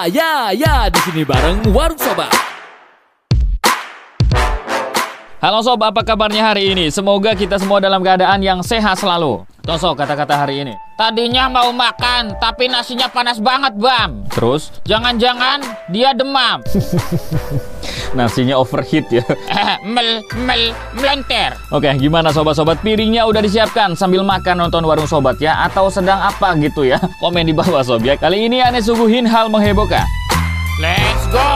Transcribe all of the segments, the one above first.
Ya, di sini bareng Warung Sobat. Halo Sob, apa kabarnya hari ini? Semoga kita semua dalam keadaan yang sehat selalu. Tosok kata-kata hari ini. Tadinya mau makan, tapi nasinya panas banget, Bam. Terus? Jangan-jangan dia demam. Nasinya overheat ya. Melenter. Oke, gimana sobat-sobat? Piringnya udah disiapkan sambil makan nonton Warung Sobat ya? Atau sedang apa gitu ya? Komen di bawah Sob ya. Kali ini aneh suguhin hal menghebohkan. Let's go!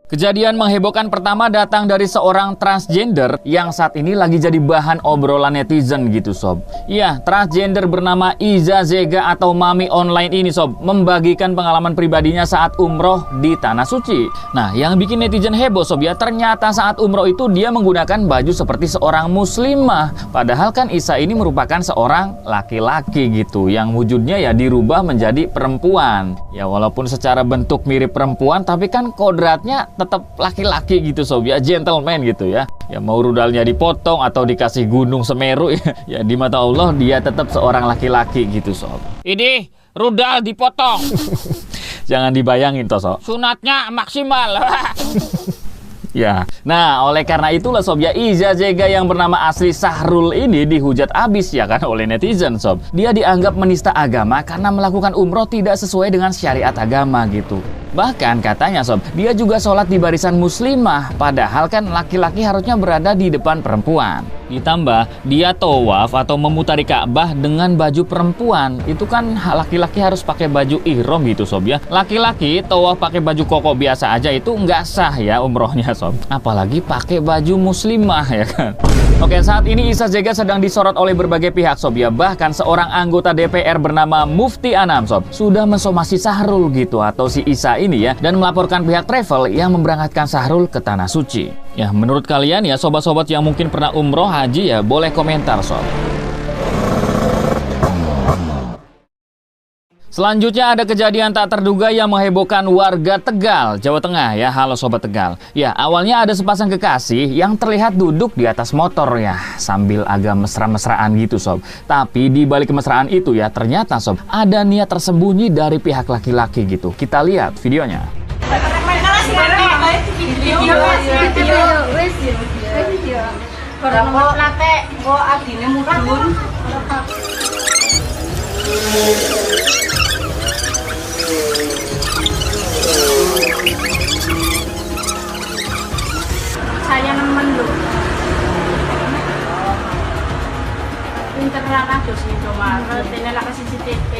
Kejadian menghebohkan pertama datang dari seorang transgender yang saat ini lagi jadi bahan obrolan netizen gitu Sob. Iya, transgender bernama Iza Zega atau Mami Online ini Sob membagikan pengalaman pribadinya saat umroh di Tanah Suci. Nah, yang bikin netizen heboh Sob ya, ternyata saat umroh itu dia menggunakan baju seperti seorang muslimah. Padahal kan Isa ini merupakan seorang laki-laki gitu yang wujudnya ya dirubah menjadi perempuan. Ya walaupun secara bentuk mirip perempuan tapi kan kodratnya tetap laki-laki gitu Sob ya, gentleman gitu ya. Ya mau rudalnya dipotong atau dikasih gunung Semeru ya di mata Allah dia tetap seorang laki-laki gitu Sob. Ini rudal dipotong. Jangan dibayangin toh Sob. Sunatnya maksimal. Ya, nah oleh karena itulah Sob ya, Iza Zega yang bernama asli Sahrul ini dihujat abis ya kan oleh netizen Sob. Dia dianggap menista agama karena melakukan umroh tidak sesuai dengan syariat agama gitu. Bahkan katanya Sob, dia juga sholat di barisan muslimah, padahal kan laki-laki harusnya berada di depan perempuan. Ditambah dia tawaf atau memutari Ka'bah dengan baju perempuan. Itu kan laki-laki harus pakai baju ihram gitu Sob ya. Laki-laki tawaf pakai baju koko biasa aja itu nggak sah ya umrohnya Sob. Apalagi pakai baju muslimah ya kan. Oke, saat ini Iza Zega sedang disorot oleh berbagai pihak Sob ya. Bahkan seorang anggota DPR bernama Mufti Anam Sob sudah mensomasi Sahrul gitu atau si Isa ini ya, dan melaporkan pihak travel yang memberangkatkan Sahrul ke Tanah Suci. Ya, menurut kalian ya sobat-sobat yang mungkin pernah umroh haji ya, boleh komentar Sob. Selanjutnya ada kejadian tak terduga yang menghebohkan warga Tegal, Jawa Tengah ya. Halo Sobat Tegal. Ya, awalnya ada sepasang kekasih yang terlihat duduk di atas motor ya, sambil agak mesra-mesraan gitu Sob. Tapi di balik kemesraan itu ya, ternyata Sob, ada niat tersembunyi dari pihak laki-laki gitu. Kita lihat videonya. Saya nemen loh. Pinteran aja sih Indomaret, ini lah kasih CCTV.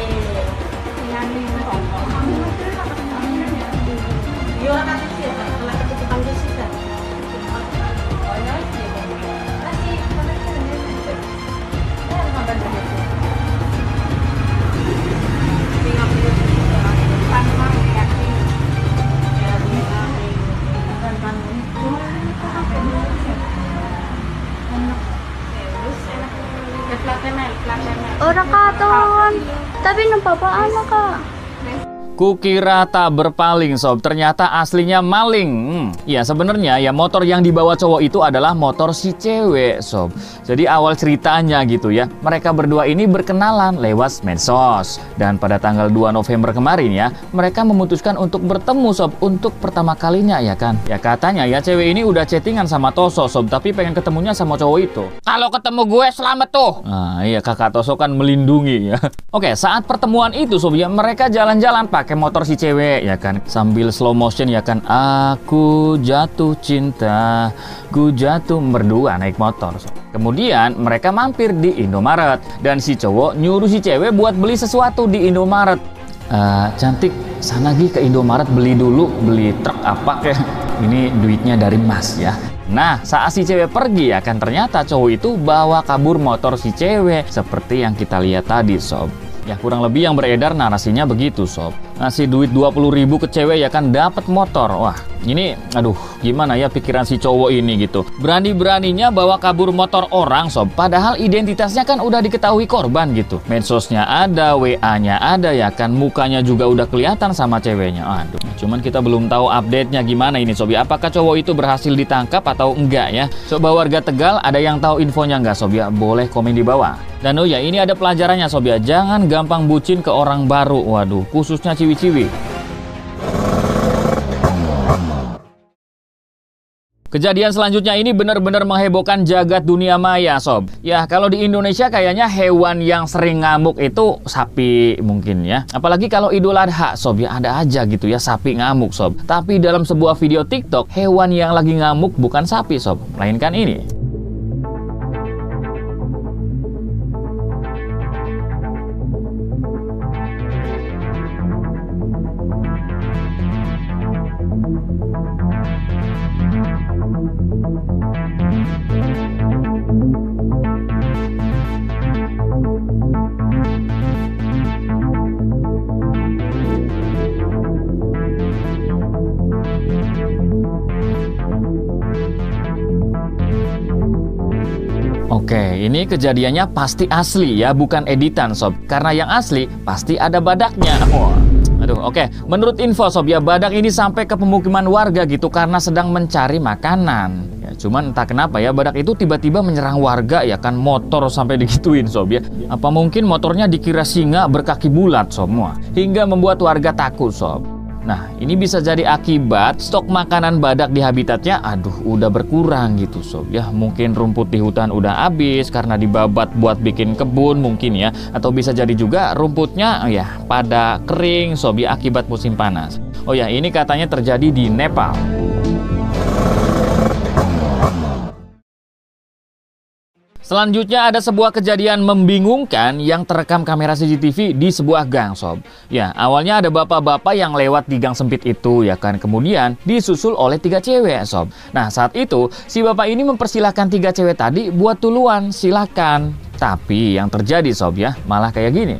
Yo kasih sih, kalau ketutupan sih kan. Orang katon, tapi nampak anak kak. Kukira tak berpaling Sob, ternyata aslinya maling. Ya sebenarnya ya motor yang dibawa cowok itu adalah motor si cewek Sob. Jadi awal ceritanya gitu ya, mereka berdua ini berkenalan lewat medsos. Dan pada tanggal 2 November kemarin ya, mereka memutuskan untuk bertemu Sob, untuk pertama kalinya ya kan. Ya katanya ya cewek ini udah chattingan sama Toso Sob, tapi pengen ketemunya sama cowok itu. Kalau ketemu gue selamat tuh. Nah iya, kakak Toso kan melindungi ya. Oke, saat pertemuan itu Sob ya, mereka jalan-jalan pakai motor si cewek ya kan, sambil slow motion ya kan. Aku jatuh cinta, ku jatuh, berdua naik motor Sob. Kemudian mereka mampir di Indomaret dan si cowok nyuruh si cewek buat beli sesuatu di Indomaret. Cantik, sana gi ke Indomaret beli dulu, beli truk apa kayak ini, duitnya dari Mas ya. Nah, saat si cewek pergi ya kan, ternyata cowok itu bawa kabur motor si cewek seperti yang kita lihat tadi Sob. Ya kurang lebih yang beredar narasinya begitu Sob. ngasih duit 20.000 ke cewek ya kan dapat motor. Wah, ini aduh gimana ya pikiran si cowok ini gitu. Berani-beraninya bawa kabur motor orang sob, padahal identitasnya kan udah diketahui korban gitu. Medsosnya ada, WA-nya ada ya kan, mukanya juga udah kelihatan sama ceweknya. Aduh, cuman kita belum tahu update-nya gimana ini sob ya. Apakah cowok itu berhasil ditangkap atau enggak ya? Coba warga Tegal ada yang tahu infonya enggak sob ya? Boleh komen di bawah. Dan oh ya, ini ada pelajarannya sob ya, jangan gampang bucin ke orang baru. Waduh, khususnya ciwi-ciwi. Kejadian selanjutnya ini benar-benar menghebohkan jagat dunia maya sob. Ya, kalau di Indonesia kayaknya hewan yang sering ngamuk itu sapi mungkin ya. Apalagi kalau Idul Adha sob ya, ada aja gitu ya sapi ngamuk sob. Tapi dalam sebuah video TikTok, hewan yang lagi ngamuk bukan sapi sob, melainkan ini. Oke, ini kejadiannya pasti asli ya, bukan editan sob. Karena yang asli pasti ada badaknya. Aduh, oke. Menurut info sob ya, badak ini sampai ke pemukiman warga gitu karena sedang mencari makanan. Ya, cuman entah kenapa ya, badak itu tiba-tiba menyerang warga ya kan, motor sampai digituin sob ya. Apa mungkin motornya dikira singa berkaki bulat sob, hingga membuat warga takut sob. Nah, ini bisa jadi akibat stok makanan badak di habitatnya udah berkurang gitu sob ya. Mungkin rumput di hutan udah habis karena dibabat buat bikin kebun mungkin ya. Atau bisa jadi juga rumputnya ya pada kering sob ya akibat musim panas. Oh ya, ini katanya terjadi di Nepal. Selanjutnya ada sebuah kejadian membingungkan yang terekam kamera CCTV di sebuah gang sob. Ya, awalnya ada bapak-bapak yang lewat di gang sempit itu ya kan, kemudian disusul oleh 3 cewek sob. Nah, saat itu si bapak ini mempersilahkan 3 cewek tadi buat duluan, silakan. Tapi yang terjadi sob ya, malah kayak gini.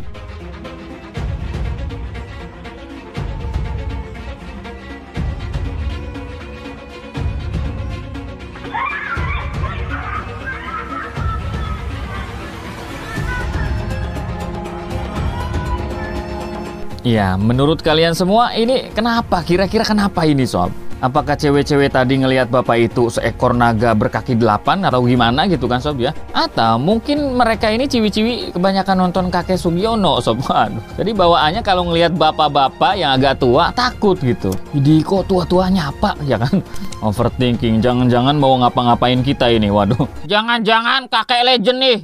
Ya, menurut kalian semua ini kenapa? Kira-kira kenapa ini sob? Apakah cewek-cewek tadi ngelihat bapak itu seekor naga berkaki 8 atau gimana gitu kan sob ya? Atau mungkin mereka ini ciwi-ciwi kebanyakan nonton Kakek Sugiono sob. Aduh. Jadi bawaannya kalau ngelihat bapak-bapak yang agak tua takut gitu. Jadi kok tua-tuanya apa ya kan? Overthinking, jangan-jangan mau ngapa-ngapain kita ini, waduh. Jangan-jangan kakek legend nih.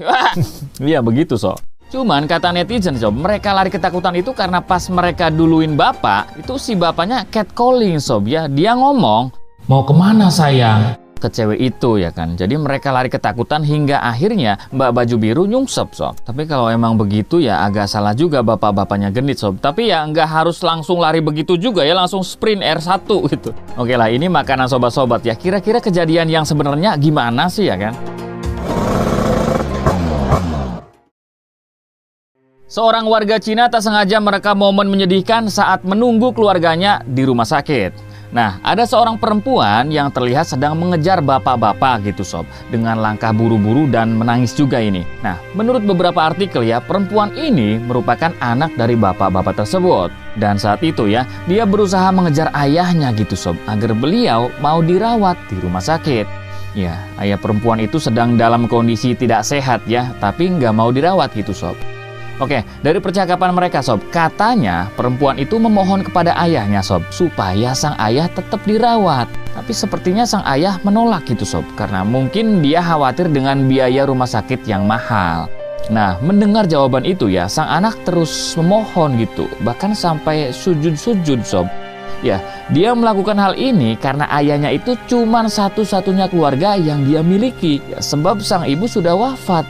Iya begitu sob. Cuman kata netizen sob, mereka lari ketakutan itu karena pas mereka duluin bapak, itu si bapaknya catcalling sob ya. Dia ngomong, "Mau kemana sayang?" ke cewek itu ya kan. Jadi mereka lari ketakutan hingga akhirnya mbak baju biru nyungsep sob. Tapi kalau emang begitu ya agak salah juga bapak-bapaknya genit sob. Tapi ya nggak harus langsung lari begitu juga ya, langsung sprint R1 gitu. Oke lah, ini makanan sobat-sobat ya. Kira-kira kejadian yang sebenarnya gimana sih ya kan? Seorang warga Cina tak sengaja merekam momen menyedihkan saat menunggu keluarganya di rumah sakit. Nah, ada seorang perempuan yang terlihat sedang mengejar bapak-bapak gitu sob, dengan langkah buru-buru dan menangis juga ini. Nah, menurut beberapa artikel ya, perempuan ini merupakan anak dari bapak-bapak tersebut. Dan saat itu ya, dia berusaha mengejar ayahnya gitu sob, agar beliau mau dirawat di rumah sakit. Ya, ayah perempuan itu sedang dalam kondisi tidak sehat ya, tapi nggak mau dirawat gitu sob. Oke, dari percakapan mereka sob, katanya perempuan itu memohon kepada ayahnya sob, supaya sang ayah tetap dirawat. Tapi sepertinya sang ayah menolak gitu sob, karena mungkin dia khawatir dengan biaya rumah sakit yang mahal. Nah, mendengar jawaban itu ya, sang anak terus memohon gitu, bahkan sampai sujud-sujud sob. Ya, dia melakukan hal ini karena ayahnya itu cuma satu-satunya keluarga yang dia miliki, ya, sebab sang ibu sudah wafat.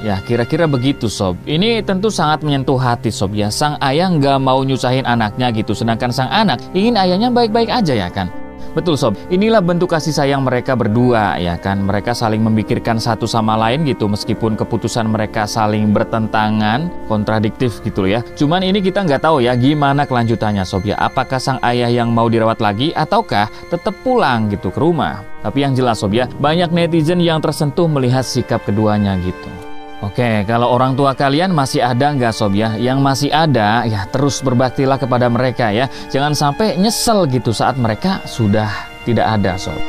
Ya, kira-kira begitu sob. Ini tentu sangat menyentuh hati sob ya. Sang ayah nggak mau nyusahin anaknya gitu, sedangkan sang anak ingin ayahnya baik-baik aja ya kan. Betul sob, inilah bentuk kasih sayang mereka berdua ya kan. Mereka saling memikirkan satu sama lain gitu, meskipun keputusan mereka saling bertentangan, kontradiktif gitu ya. Cuman ini kita nggak tahu ya gimana kelanjutannya sob ya. Apakah sang ayah yang mau dirawat lagi ataukah tetap pulang gitu ke rumah. Tapi yang jelas sob ya, banyak netizen yang tersentuh melihat sikap keduanya gitu. Oke, kalau orang tua kalian masih ada nggak sob ya? Yang masih ada, ya terus berbaktilah kepada mereka ya. Jangan sampai nyesel gitu saat mereka sudah tidak ada sob.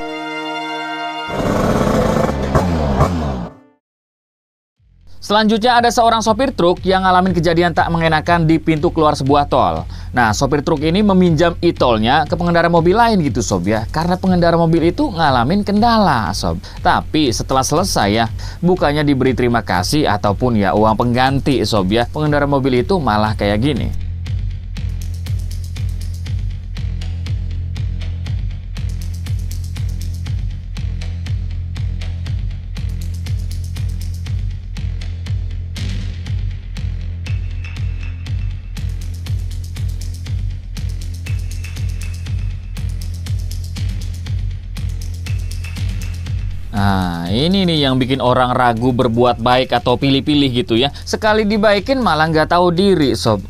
Selanjutnya ada seorang sopir truk yang ngalamin kejadian tak mengenakan di pintu keluar sebuah tol. Nah, sopir truk ini meminjam e-tolnya ke pengendara mobil lain gitu sob ya. Karena pengendara mobil itu ngalamin kendala sob. Tapi setelah selesai ya, bukannya diberi terima kasih ataupun ya uang pengganti sob ya. Pengendara mobil itu malah kayak gini. Nah, ini nih yang bikin orang ragu berbuat baik atau pilih-pilih gitu ya. Sekali dibaikin malah nggak tahu diri sob.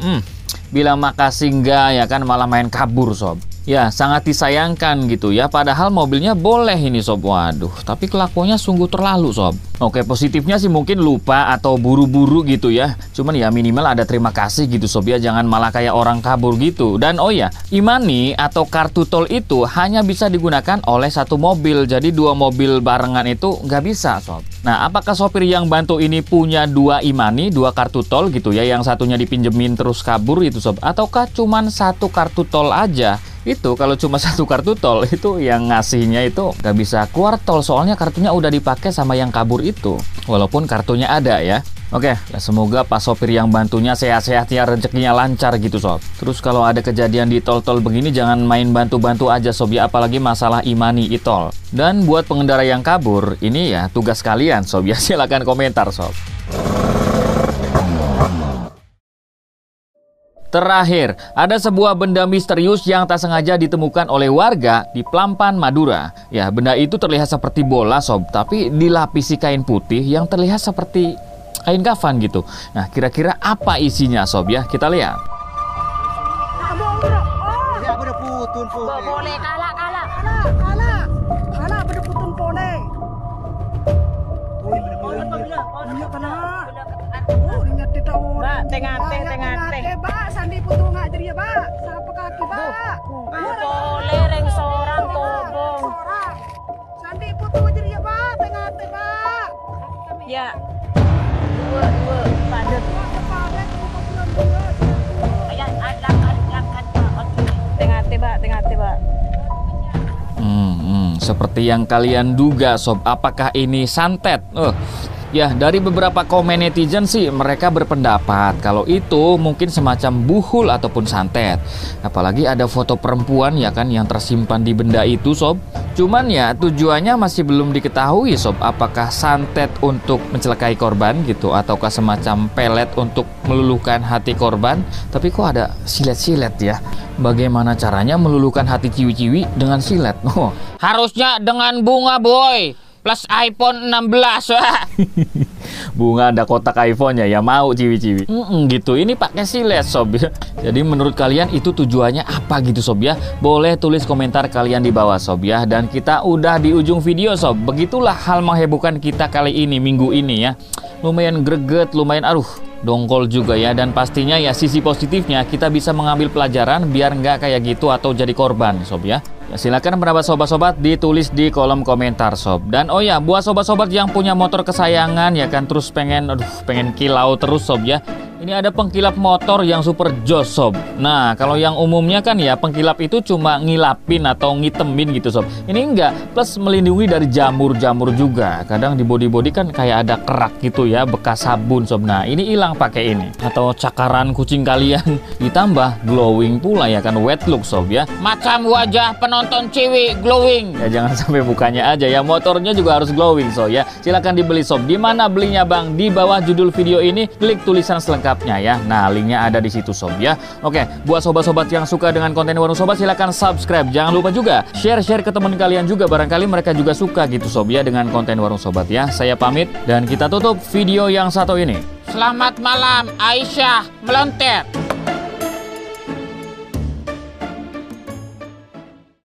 Bilang makasih nggak ya kan, malah main kabur sob. Ya, sangat disayangkan gitu ya. Padahal mobilnya boleh ini sob. Waduh, tapi kelakuannya sungguh terlalu sob. Oke, positifnya sih mungkin lupa atau buru-buru gitu ya. Cuman ya minimal ada terima kasih gitu sob ya. Jangan malah kayak orang kabur gitu. Dan oh ya, e-money atau kartu tol itu hanya bisa digunakan oleh satu mobil. Jadi dua mobil barengan itu nggak bisa sob. Nah, apakah sopir yang bantu ini punya dua e-money, dua kartu tol gitu ya, yang satunya dipinjemin terus kabur gitu sob? Ataukah cuman satu kartu tol aja? Itu kalau cuma satu kartu tol itu yang ngasihnya itu nggak bisa keluar tol, soalnya kartunya udah dipakai sama yang kabur itu, walaupun kartunya ada ya. Oke, ya semoga pas sopir yang bantunya sehat-sehat ya, rezekinya lancar gitu sob. Terus kalau ada kejadian di tol-tol begini jangan main bantu-bantu aja sob ya, apalagi masalah e-money e-tol. Dan buat pengendara yang kabur, ini ya tugas kalian sob ya, silakan komentar sob. Terakhir, ada sebuah benda misterius yang tak sengaja ditemukan oleh warga di Plampan, Madura. Ya, benda itu terlihat seperti bola sob, tapi dilapisi kain putih yang terlihat seperti kain kafan gitu. Nah, kira-kira apa isinya sob ya? Kita lihat. Boleh kalah. Berdeputun boleh. Tengah-tengah. Ba, sandi putu ngak jeria ba. Sapa kaki ba. Boleh reng seorang tobong. Sandi putu jeria ba, tengah-tengah ba. Ya. Dua padet. Ayat langkat tengah-tengah ba. Seperti yang kalian duga sob, apakah ini santet? Ya, dari beberapa komen netizen sih mereka berpendapat kalau itu mungkin semacam buhul ataupun santet. Apalagi ada foto perempuan ya kan yang tersimpan di benda itu sob. Cuman ya tujuannya masih belum diketahui sob, apakah santet untuk mencelakai korban gitu ataukah semacam pelet untuk meluluhkan hati korban. Tapi kok ada silet-silet ya? Bagaimana caranya meluluhkan hati ciwi-ciwi dengan silet? Harusnya dengan bunga boy. Plus iPhone 16. Bunga ada kotak iPhone-nya ya mau ciwi-ciwi. Gitu. Ini pakai silet sob ya. Jadi menurut kalian itu tujuannya apa gitu sob ya? Boleh tulis komentar kalian di bawah sob ya. Dan kita udah di ujung video sob. Begitulah hal menghebohkan kita kali ini, minggu ini ya. Lumayan greget, lumayan dongkol juga ya. Dan pastinya ya sisi positifnya kita bisa mengambil pelajaran biar nggak kayak gitu atau jadi korban sob ya. Ya, silakan pendapat sobat-sobat ditulis di kolom komentar sob. Dan oh ya, buat sobat-sobat yang punya motor kesayangan ya kan, terus pengen kilau terus sob ya. Ini ada pengkilap motor yang super jos sob. Nah, kalau yang umumnya kan ya pengkilap itu cuma ngilapin atau ngitemin gitu sob. Ini enggak, plus melindungi dari jamur-jamur juga. Kadang di bodi-bodi kan kayak ada kerak gitu ya, bekas sabun sob. Nah, ini hilang pakai ini. Atau cakaran kucing kalian. Ditambah glowing pula ya kan, wet look sob ya. Macam wajah penonton cewek glowing. Ya jangan sampai mukanya aja ya, motornya juga harus glowing sob ya. Silakan dibeli sob. Di mana belinya bang? Di bawah judul video ini klik tulisan selengkap lengkapnya ya. Nah, linknya ada di situ sob ya. Oke, buat sobat-sobat yang suka dengan konten Warung Sobat, silahkan subscribe. Jangan lupa juga share ke teman kalian juga, barangkali mereka juga suka gitu sob ya dengan konten Warung Sobat ya. Saya pamit dan kita tutup video yang satu ini. Selamat malam Aisyah Melonter.